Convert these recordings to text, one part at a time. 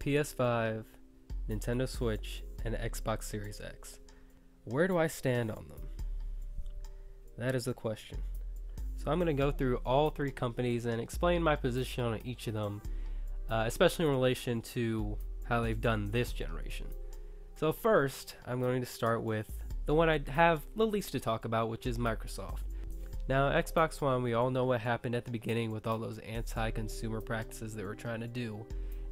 PS5, Nintendo Switch, and Xbox Series X. Where do I stand on them? That is the question. So I'm going to go through all three companies and explain my position on each of them, especially in relation to how they've done this generation. So first, I'm going to start with the one I have the least to talk about, which is Microsoft. Now, Xbox One, we all know what happened at the beginning with all those anti-consumer practices they were trying to do,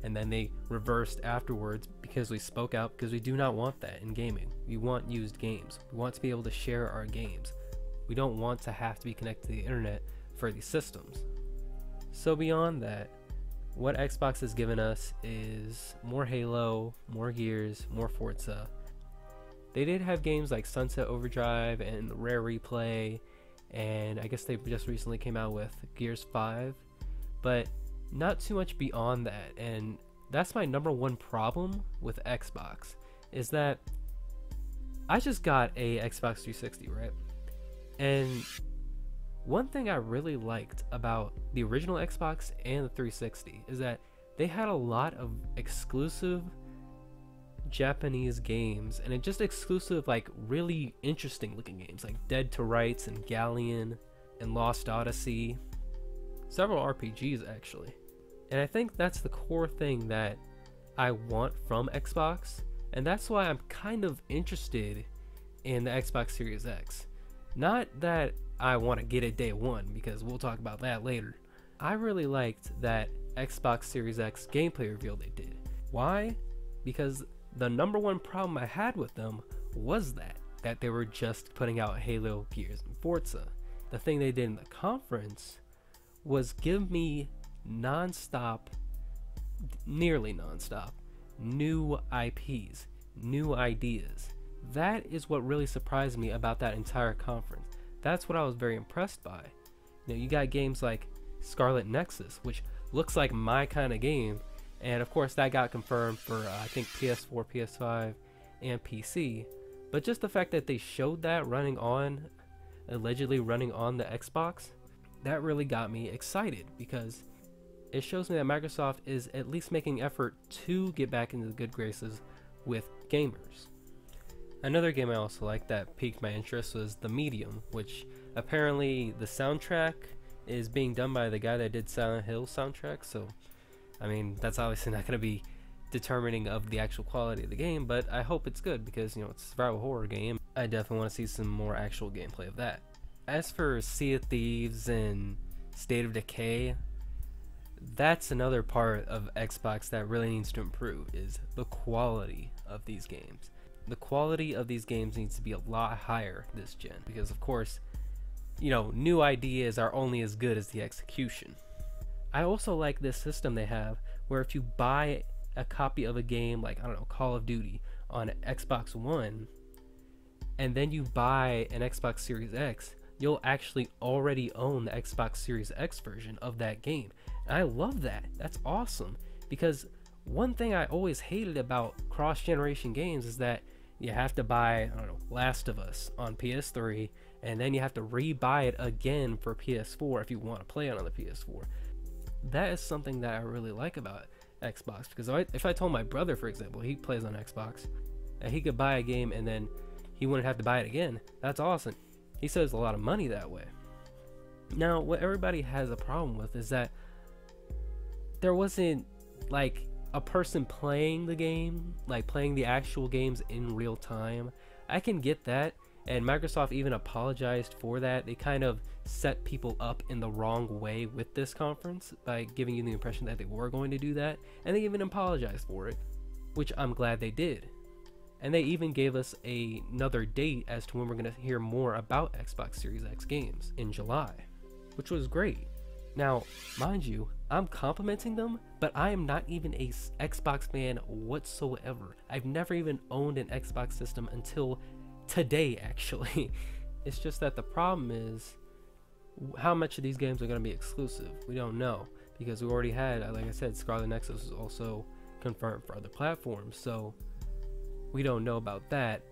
and then they reversed afterwards because we spoke out, because we do not want that in gaming. We want used games. We want to be able to share our games. We don't want to have to be connected to the internet for these systems. So beyond that, what Xbox has given us is more Halo, more Gears, more Forza. They did have games like Sunset Overdrive and Rare Replay, and I guess they just recently came out with Gears 5, but not too much beyond that. And that's my number one problem with Xbox, is that I just got a Xbox 360, right? And one thing I really liked about the original Xbox and the 360 is that they had a lot of exclusive Japanese games, and it just exclusive, like, really interesting looking games like Dead to Rights and Galleon and Lost Odyssey, several RPGs actually. And I think that's the core thing that I want from Xbox, and that's why I'm kind of interested in the Xbox Series X. Not that I want to get it day one, because we'll talk about that later. I really liked that Xbox Series X gameplay reveal they did. Why? Because the number one problem I had with them was that they were just putting out Halo, Gears, and Forza. The thing they did in the conference was give me nearly non-stop, new IPs, new ideas. That is what really surprised me about that entire conference. That's what I was very impressed by. You know, you got games like Scarlet Nexus, which looks like my kind of game, and of course that got confirmed for I think PS4, PS5, and PC. But just the fact that they showed that allegedly running on the Xbox, that really got me excited, because it shows me that Microsoft is at least making effort to get back into the good graces with gamers. Another game I also liked that piqued my interest was The Medium, which apparently the soundtrack is being done by the guy that did Silent Hill soundtrack, so I mean, that's obviously not going to be determining of the actual quality of the game, but I hope it's good, because, you know, it's a survival horror game. I definitely want to see some more actual gameplay of that. As for Sea of Thieves and State of Decay, that's another part of Xbox that really needs to improve, is the quality of these games. The quality of these games needs to be a lot higher this gen, because of course, you know, new ideas are only as good as the execution. I also like this system they have, where if you buy a copy of a game like, I don't know, Call of Duty on Xbox One, and then you buy an Xbox Series X, you'll actually already own the Xbox Series X version of that game. And I love that. That's awesome, because one thing I always hated about cross-generation games is that you have to buy, I don't know, Last of Us on PS3, and then you have to re-buy it again for PS4 if you want to play it on the PS4. That is something that I really like about Xbox, because if I told my brother, for example, he plays on Xbox, that he could buy a game and then he wouldn't have to buy it again, that's awesome. He saves a lot of money that way. Now, what everybody has a problem with is that there wasn't like a person playing the game, like playing the actual games in real time. I can get that, and Microsoft even apologized for that. They kind of set people up in the wrong way with this conference by giving you the impression that they were going to do that, and they even apologized for it, which I'm glad they did. And they even gave us another date as to when we're going to hear more about Xbox Series X games in July, which was great. Now, mind you, I'm complimenting them, but I am not even a Xbox fan whatsoever. I've never even owned an Xbox system until today, actually. It's just that the problem is how much of these games are going to be exclusive. We don't know, because we already had, like I said, Scarlet Nexus is also confirmed for other platforms, so we don't know about that,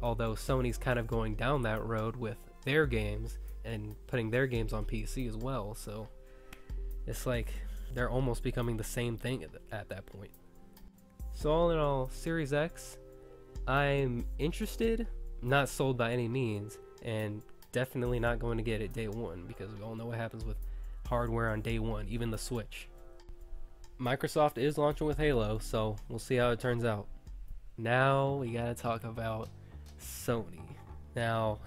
although Sony's kind of going down that road with their games and putting their games on PC as well, so it's like they're almost becoming the same thing at that point. So all in all, Series X, I'm interested, not sold by any means, and definitely not going to get it day one, because we all know what happens with hardware on day one, even the Switch. Microsoft is launching with Halo, so we'll see how it turns out. Now we gotta talk about Sony. Now,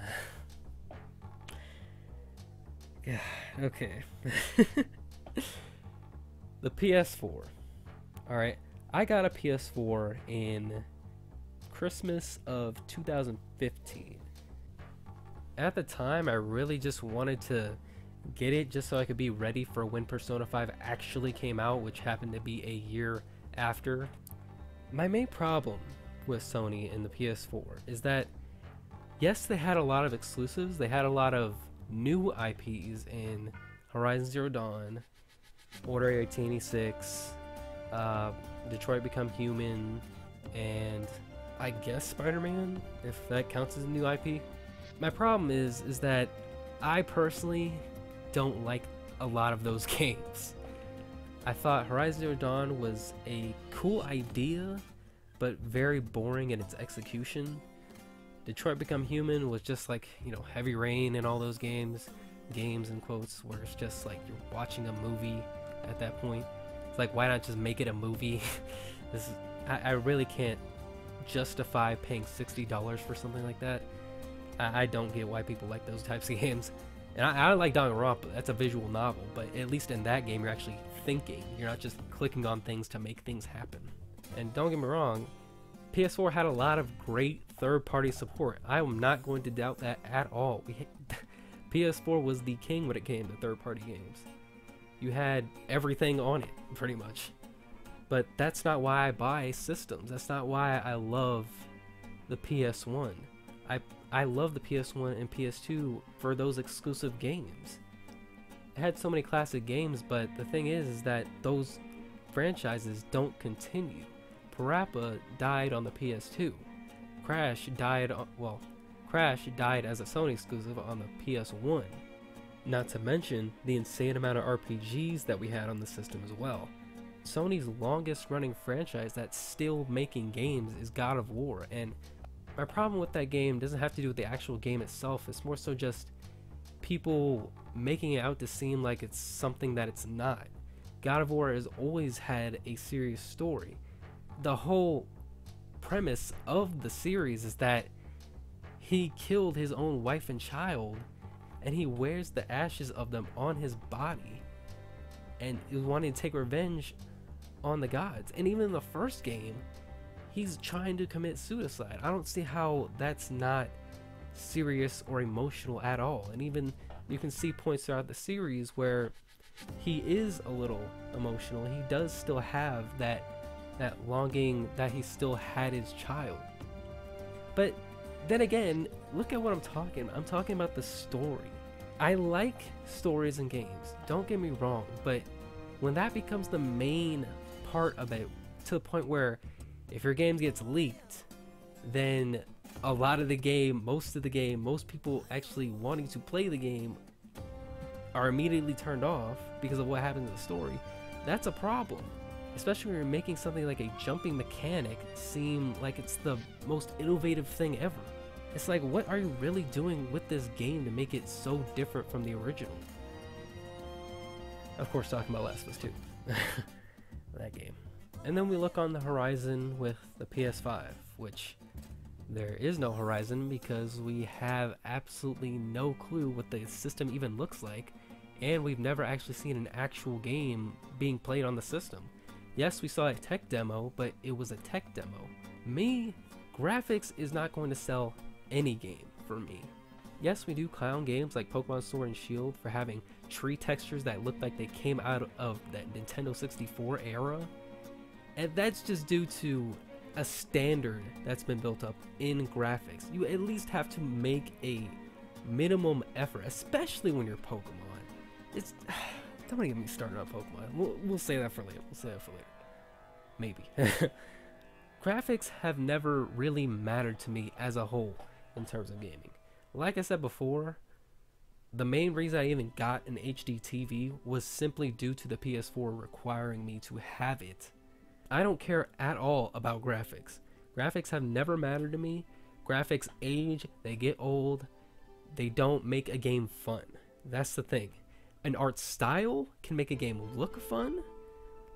yeah, okay. The PS4. Alright, I got a PS4 in Christmas of 2015. At the time, I really just wanted to get it just so I could be ready for when Persona 5 actually came out, which happened to be a year after. My main problem with Sony and the PS4 is that, yes, they had a lot of exclusives. They had a lot of new IPs in Horizon Zero Dawn, Order 1886, Detroit Become Human, and I guess Spider-Man, if that counts as a new IP. My problem is that I personally don't like a lot of those games. I thought Horizon Zero Dawn was a cool idea, but very boring in its execution. Detroit Become Human was just like, you know, Heavy Rain and all those games in quotes, where it's just like you're watching a movie at that point. It's like, why not just make it a movie? I really can't justify paying $60 for something like that. I don't get why people like those types of games. And I like Danganronpa, that's a visual novel, but at least in that game you're actually thinking. You're not just clicking on things to make things happen. And don't get me wrong, PS4 had a lot of great third-party support. I am not going to doubt that at all. PS4 was the king when it came to third-party games. You had everything on it, pretty much. But that's not why I buy systems. That's not why I love the PS1. I love the PS1 and PS2 for those exclusive games. It had so many classic games, but the thing is that those franchises don't continue. Parappa died on the PS2. Crash died as a Sony exclusive on the PS1. Not to mention the insane amount of RPGs that we had on the system as well. Sony's longest running franchise that's still making games is God of War, and my problem with that game doesn't have to do with the actual game itself. It's more so just people making it out to seem like it's something that it's not. God of War has always had a serious story. The whole premise of the series is that he killed his own wife and child, and he wears the ashes of them on his body, and is wanting to take revenge on the gods. And even in the first game, he's trying to commit suicide. I don't see how that's not serious or emotional at all. And even you can see points throughout the series where he is a little emotional. He does still have that longing that he still had his child. But then again, look at what I'm talking about. I'm talking about the story. I like stories in games, don't get me wrong, but when that becomes the main part of it, to the point where if your game gets leaked, then a lot of the game, most people actually wanting to play the game are immediately turned off because of what happened to the story. That's a problem, especially when you're making something like a jumping mechanic seem like it's the most innovative thing ever. It's like, what are you really doing with this game to make it so different from the original? Of course, talking about Last of Us 2. That game. And then we look on the horizon with the PS5, which there is no horizon because we have absolutely no clue what the system even looks like, and we've never actually seen an actual game being played on the system. Yes, we saw a tech demo, but it was a tech demo. Graphics is not going to sell any game for me. Yes, we do clown games like Pokemon Sword and Shield for having tree textures that look like they came out of that Nintendo 64 era, and that's just due to a standard that's been built up in graphics. You at least have to make a minimum effort, especially when you're Pokemon. Don't get me started on Pokemon. We'll say that for later. Maybe. Graphics have never really mattered to me as a whole in terms of gaming. Like I said before, the main reason I even got an HD TV was simply due to the PS4 requiring me to have it I don't care at all about graphics. Graphics have never mattered to me. Graphics age, they get old, they don't make a game fun. That's the thing. An art style can make a game look fun.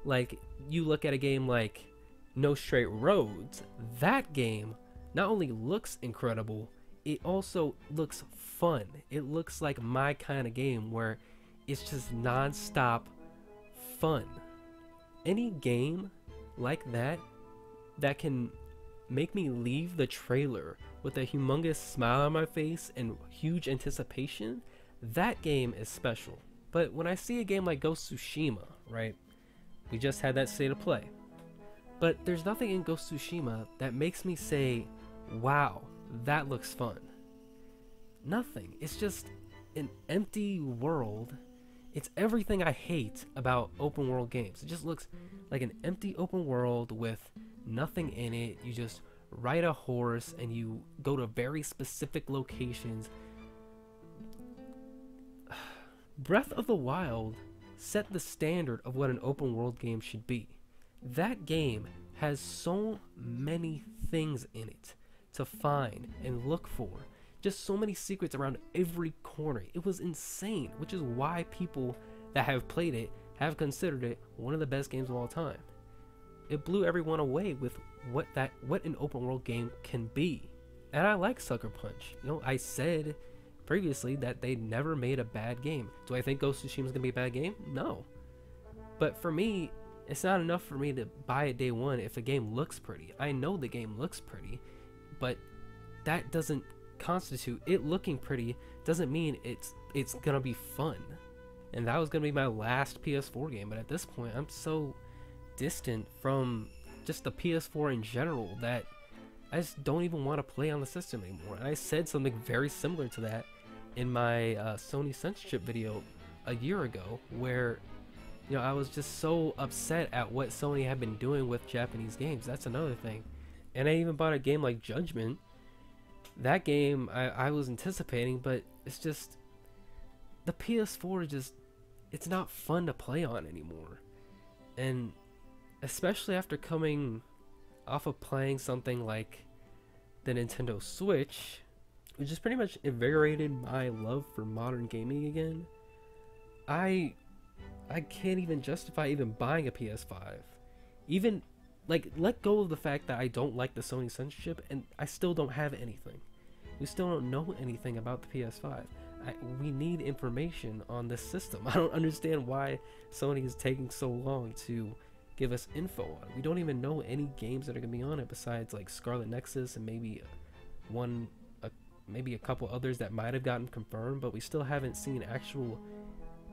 Like, you look at a game like No Straight Roads, that game not only looks incredible, it also looks fun. It looks like my kind of game where it's just non-stop fun. Any game like that can make me leave the trailer with a humongous smile on my face and huge anticipation, that game is special. But when I see a game like Ghost of Tsushima, right, we just had that state of play, but there's nothing in Ghost of Tsushima that makes me say, wow, that looks fun. Nothing. It's just an empty world. It's everything I hate about open world games. It just looks like an empty open world with nothing in it. You just ride a horse and you go to very specific locations. Breath of the Wild set the standard of what an open world game should be. That game has so many things in it to find and look for. Just so many secrets around every corner. It was insane, which is why people that have played it have considered it one of the best games of all time. It blew everyone away with what an open world game can be. And I like Sucker Punch. You know, I said previously that they never made a bad game. Do I think Ghost of Tsushima is gonna be a bad game? No. But for me, it's not enough for me to buy it day one if the game looks pretty. I know the game looks pretty, but that doesn't constitute it looking pretty doesn't mean it's gonna be fun. And that was gonna be my last PS4 game, but at this point I'm so distant from just the PS4 in general that I just don't even want to play on the system anymore. And I said something very similar to that in my Sony censorship video a year ago, where, you know, I was just so upset at what Sony had been doing with Japanese games. That's another thing. And I even bought a game like Judgment. That game I was anticipating, but it's just, the PS4 just, it's not fun to play on anymore. And especially after coming off of playing something like the Nintendo Switch, which just pretty much invigorated my love for modern gaming again, I can't even justify even buying a PS5. Even, like, let go of the fact that I don't like the Sony censorship, and I still don't have anything. We still don't know anything about the PS5. We need information on this system. I don't understand why Sony is taking so long to give us info on it. We don't even know any games that are going to be on it besides like Scarlet Nexus and maybe maybe a couple others that might have gotten confirmed, but we still haven't seen actual,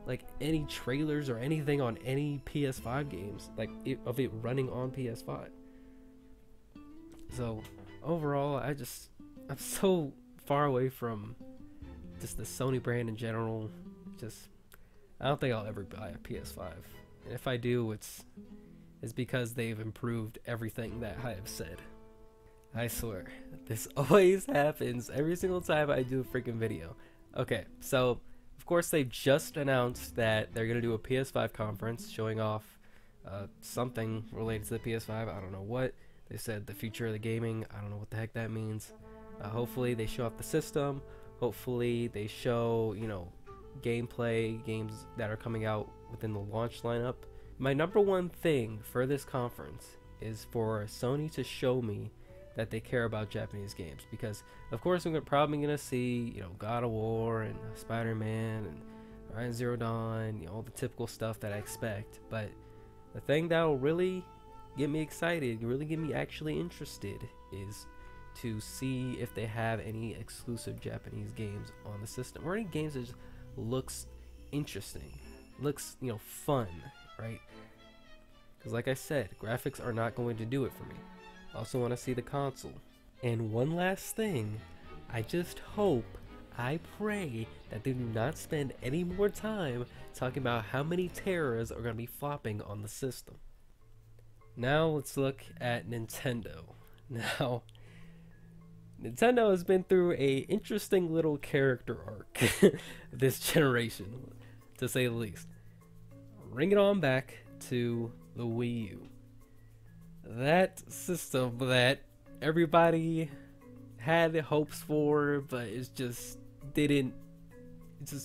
like, any trailers or anything on any PS5 games, like of it running on PS5. So overall, I'm so far away from just the Sony brand in general. Just, I don't think I'll ever buy a PS5. And if I do, it's because they've improved everything that I have said. I swear, this always happens every single time I do a freaking video. Okay, so of course they've just announced that they're gonna do a PS5 conference showing off something related to the PS5. I don't know what. They said the future of the gaming. I don't know what the heck that means. Hopefully they show off the system. Hopefully they show, you know, gameplay, games that are coming out within the launch lineup. My number one thing for this conference is for Sony to show me that they care about Japanese games, because of course we're probably gonna see, you know, God of War and Spider-Man and Horizon Zero Dawn, you know, all the typical stuff that I expect. But the thing that will really get me excited, really get me actually interested, is to see if they have any exclusive Japanese games on the system, or any games that just looks interesting, looks, you know, fun, right? Because like I said, graphics are not going to do it for me. I also want to see the console. And one last thing, I just hope, I pray that they do not spend any more time talking about how many terrors are going to be flopping on the system. Now let's look at Nintendo. Now, Nintendo has been through a interesting little character arc this generation, to say the least. Bring it on back to the Wii U. that system that everybody had hopes for, but it just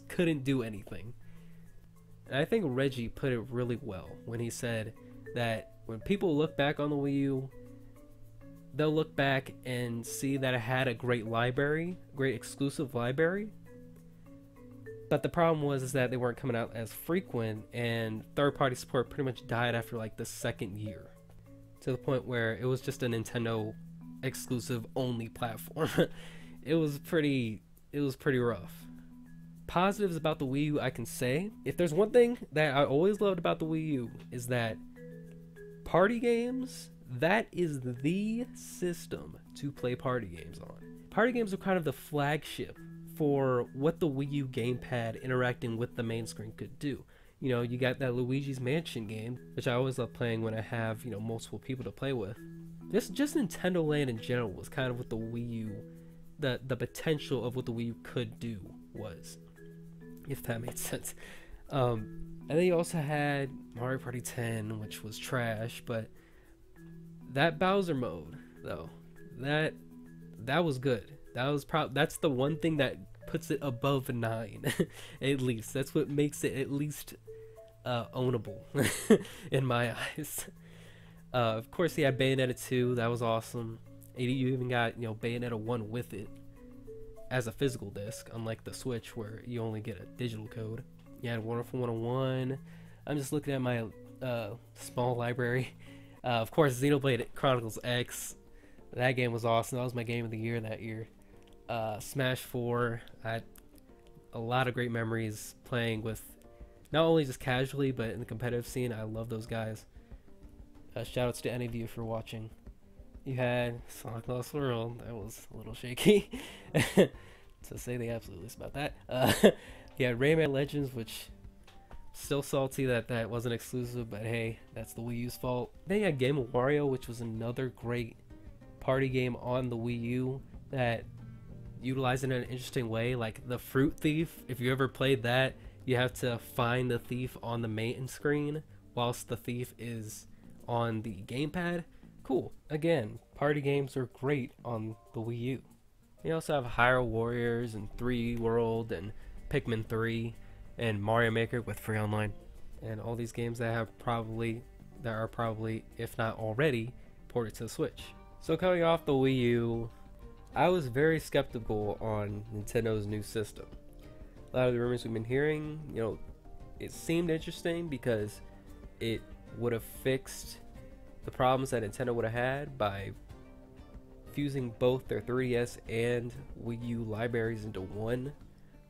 couldn't do anything. And I think Reggie put it really well when he said that when people look back on the Wii U, they'll look back and see that it had a great library, great exclusive library. But the problem was that they weren't coming out as frequent, and third-party support pretty much died after like the second year, to the point where it was just a Nintendo exclusive only platform. It was pretty rough. Positives about the Wii U I can say, if there's one thing that I always loved about the Wii U, is that party games, that is the system to play party games on. Party games are kind of the flagship for what the Wii U gamepad interacting with the main screen could do. You know, you got that Luigi's Mansion game, which I always love playing when I have, you know, multiple people to play with. Just Nintendo Land in general was kind of what the Wii U, the potential of what the Wii U could do was, if that made sense. And then you also had Mario Party 10, which was trash, but that Bowser mode, though, that was good. That's the one thing that puts it above 9, at least. That's what makes it at least ownable in my eyes. Of course, he had Bayonetta 2. That was awesome. You even got, you know, Bayonetta 1 with it as a physical disc, unlike the Switch where you only get a digital code. You had Wonderful 101. I'm just looking at my small library. Of course, Xenoblade Chronicles X. That game was awesome. That was my game of the year that year. Smash 4. I had a lot of great memories playing with, not only just casually, but in the competitive scene. I love those guys. Shoutouts to any of you for watching. You had Sonic Lost World. That was a little shaky, to say the absolute least about that. You had Rayman Legends, which still salty that wasn't exclusive, but hey, that's the Wii U's fault. Then you had Game of Wario, which was another great party game on the Wii U that utilized it in an interesting way, like the Fruit Thief. If you ever played that, you have to find the thief on the main screen whilst the thief is on the gamepad. Cool. Again, party games are great on the Wii U. You also have Hyrule Warriors and 3D World and Pikmin 3 and Mario Maker with free online, and all these games that are probably, if not already, ported to the Switch. So coming off the Wii U, I was very skeptical on Nintendo's new system. A lot of the rumors we've been hearing, you know, it seemed interesting because it would have fixed the problems that Nintendo would have had by fusing both their 3DS and Wii U libraries into one,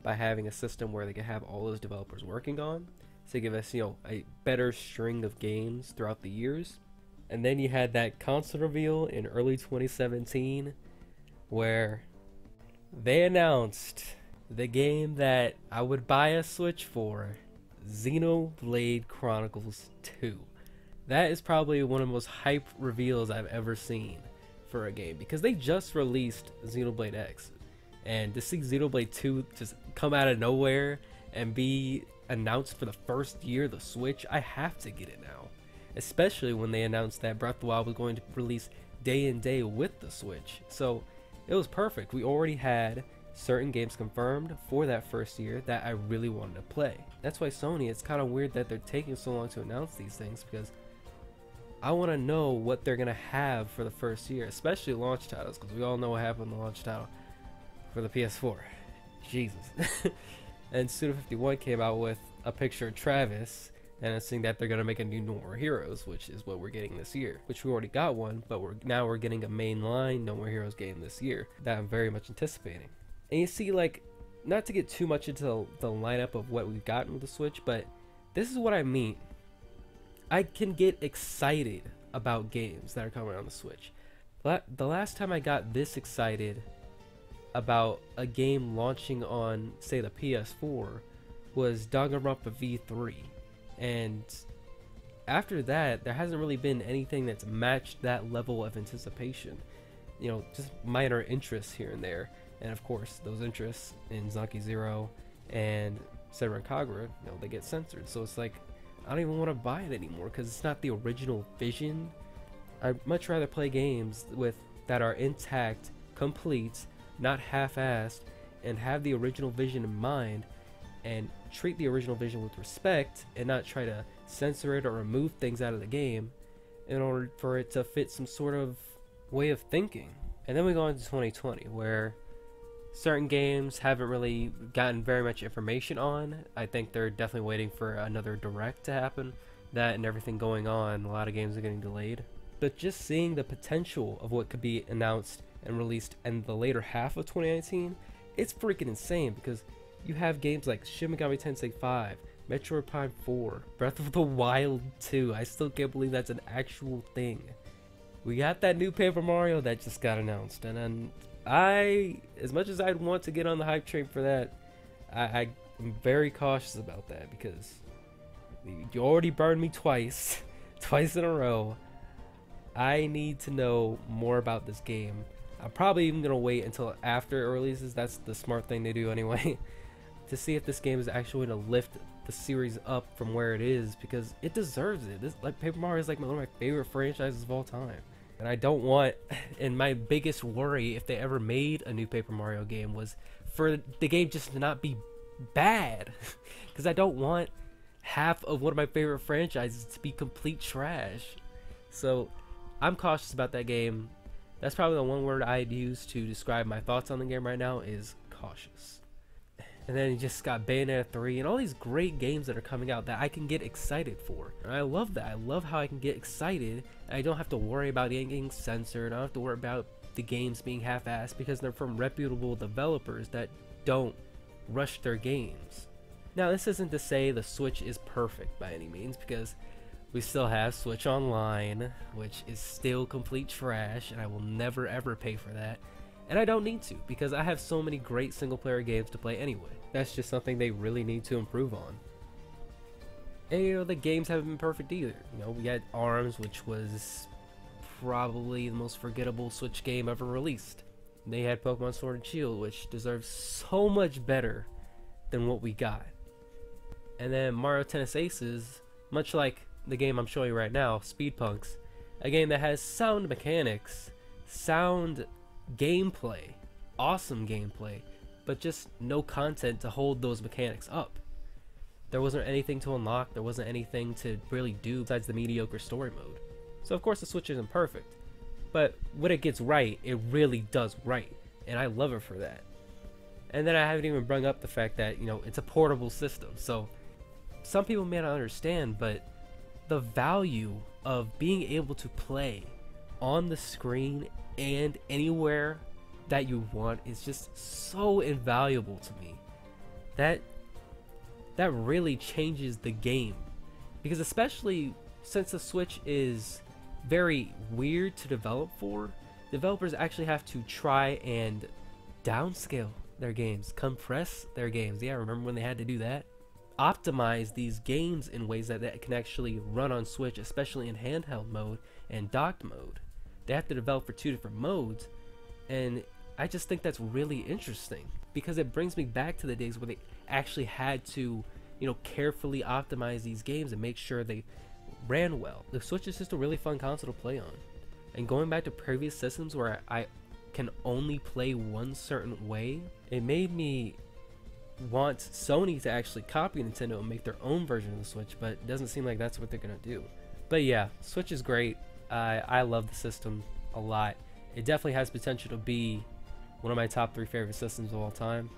by having a system where they could have all those developers working on, to give us, you know, a better string of games throughout the years. And then you had that console reveal in early 2017 where they announced the game that I would buy a Switch for, Xenoblade Chronicles 2. That is probably one of the most hype reveals I've ever seen for a game, because they just released Xenoblade X, and to see Xenoblade 2 just come out of nowhere and be announced for the first year of the Switch, I have to get it now. Especially when they announced that Breath of the Wild was going to release day and day with the Switch. So it was perfect. We already had certain games confirmed for that first year that I really wanted to play. That's why Sony, it's kind of weird that they're taking so long to announce these things, because I want to know what they're going to have for the first year, especially launch titles, because we all know what happened in the launch title for the PS4. Jesus. And Suda51 came out with a picture of Travis announcing that they're going to make a new No More Heroes, which is what we're getting this year, which we already got one, but we're getting a mainline No More Heroes game this year that I'm very much anticipating. And you see, like, not to get too much into the lineup of what we've gotten with the Switch, but this is what I mean. I can get excited about games that are coming on the Switch. But the last time I got this excited about a game launching on, say, the PS4 was Danganronpa V3. And after that, there hasn't really been anything that's matched that level of anticipation. You know, just minor interests here and there. And of course, those interests in Zanki Zero and Senran Kagura, you know, they get censored. So it's like, I don't even want to buy it anymore because it's not the original vision I'd much rather play games with that are intact, complete, not half-assed, and have the original vision in mind, and treat the original vision with respect, and not try to censor it or remove things out of the game in order for it to fit some sort of way of thinking. And then we go into 2020, where certain games haven't really gotten very much information on. I think they're definitely waiting for another direct to happen. That and everything going on, a lot of games are getting delayed. But just seeing the potential of what could be announced and released in the later half of 2019, it's freaking insane, because you have games like Shin Megami Tensei 5, Metroid Prime 4, Breath of the Wild 2. I still can't believe that's an actual thing. We got that new Paper Mario that just got announced, and then as much as I'd want to get on the hype train for that, I'm very cautious about that, because you already burned me twice in a row. I need to know more about this game. I'm probably even gonna wait until after it releases. That's the smart thing to do anyway, to see if this game is actually going to lift the series up from where it is, because it deserves it. This, like, Paper Mario is like one of my favorite franchises of all time, and I don't want, and my biggest worry if they ever made a new Paper Mario game was for the game just to not be bad, because I don't want half of one of my favorite franchises to be complete trash. So I'm cautious about that game. That's probably the one word I'd use to describe my thoughts on the game right now, is cautious. And then you just got Bayonetta 3 and all these great games that are coming out that I can get excited for. And I love that. I love how I can get excited and I don't have to worry about getting censored. I don't have to worry about the games being half-assed, because they're from reputable developers that don't rush their games. Now, this isn't to say the Switch is perfect by any means, because we still have Switch Online, which is still complete trash, and I will never ever pay for that. And I don't need to, because I have so many great single player games to play anyway. That's just something they really need to improve on. And you know, the games haven't been perfect either. You know, we had ARMS, which was probably the most forgettable Switch game ever released. They had Pokemon Sword and Shield, which deserves so much better than what we got. And then Mario Tennis Aces, much like the game I'm showing you right now, Speed Punks, a game that has sound mechanics, sound gameplay, awesome gameplay, but just no content to hold those mechanics up. There wasn't anything to unlock, there wasn't anything to really do besides the mediocre story mode. So of course the Switch isn't perfect, but when it gets right, it really does right, and I love it for that. And then I haven't even brought up the fact that, you know, it's a portable system, so some people may not understand, but the value of being able to play on the screen and anywhere that you want is just so invaluable to me. That really changes the game, because especially since the Switch is very weird to develop for, developers actually have to try and downscale their games, compress their games. Yeah, remember when they had to do that? Optimize these games in ways that can actually run on Switch, especially in handheld mode and docked mode. They have to develop for two different modes, and I just think that's really interesting, because it brings me back to the days where they actually had to, you know, carefully optimize these games and make sure they ran well. The Switch is just a really fun console to play on, and going back to previous systems where I can only play one certain way, it made me want Sony to actually copy Nintendo and make their own version of the Switch, but it doesn't seem like that's what they're gonna do. But yeah, Switch is great. I love the system a lot. It definitely has potential to be one of my top 3 favorite systems of all time.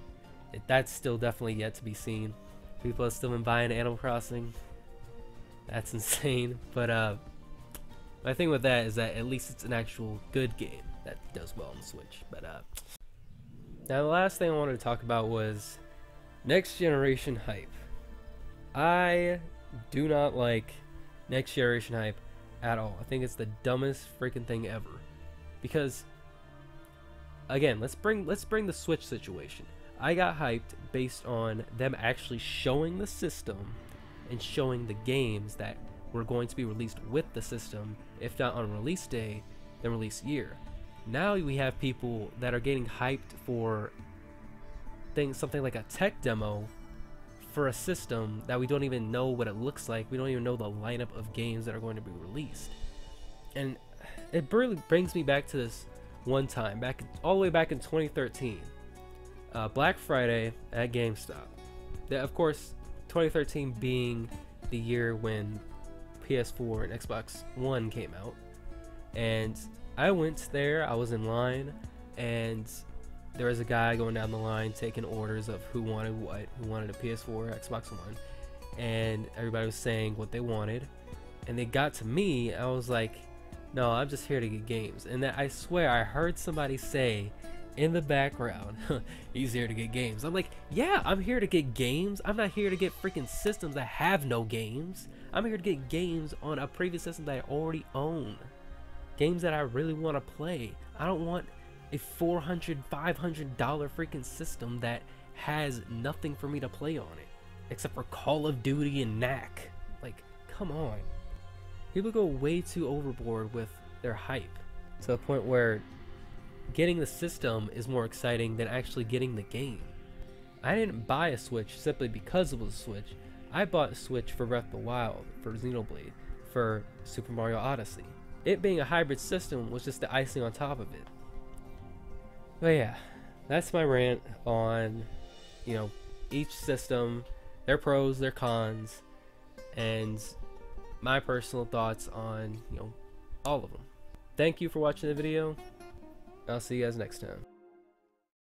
That's still definitely yet to be seen. People have still been buying Animal Crossing. That's insane. But my thing with that is that at least it's an actual good game that does well on the Switch. But now the last thing I wanted to talk about was next generation hype. I do not like next generation hype at all. I think it's the dumbest freaking thing ever. Because again, let's bring the Switch situation. I got hyped based on them actually showing the system and showing the games that were going to be released with the system, if not on release day, then release year. Now we have people that are getting hyped for something like a tech demo for a system that we don't even know what it looks like. We don't even know the lineup of games that are going to be released. And it really brings me back to this one time, all the way back in 2013, Black Friday at GameStop. Of course, 2013 being the year when PS4 and Xbox One came out, and I went there. I was in line, and there was a guy going down the line taking orders of who wanted what, who wanted a PS4 or Xbox One, and everybody was saying what they wanted, and they got to me. I was like, no, I'm just here to get games. And that, I swear I heard somebody say in the background, he's here to get games. I'm like, yeah, I'm here to get games. I'm not here to get freaking systems that have no games. I'm here to get games on a previous system that I already own, games that I really want to play. I don't want a $400, $500 freaking system that has nothing for me to play on it except for Call of Duty and Knack. Like, come on. People go way too overboard with their hype to the point where getting the system is more exciting than actually getting the game. I didn't buy a Switch simply because it was a Switch. I bought a Switch for Breath of the Wild, for Xenoblade, for Super Mario Odyssey. It being a hybrid system was just the icing on top of it. But yeah, that's my rant on, you know, each system, their pros, their cons, and my personal thoughts on, you know, all of them. Thank you for watching the video. I'll see you guys next time.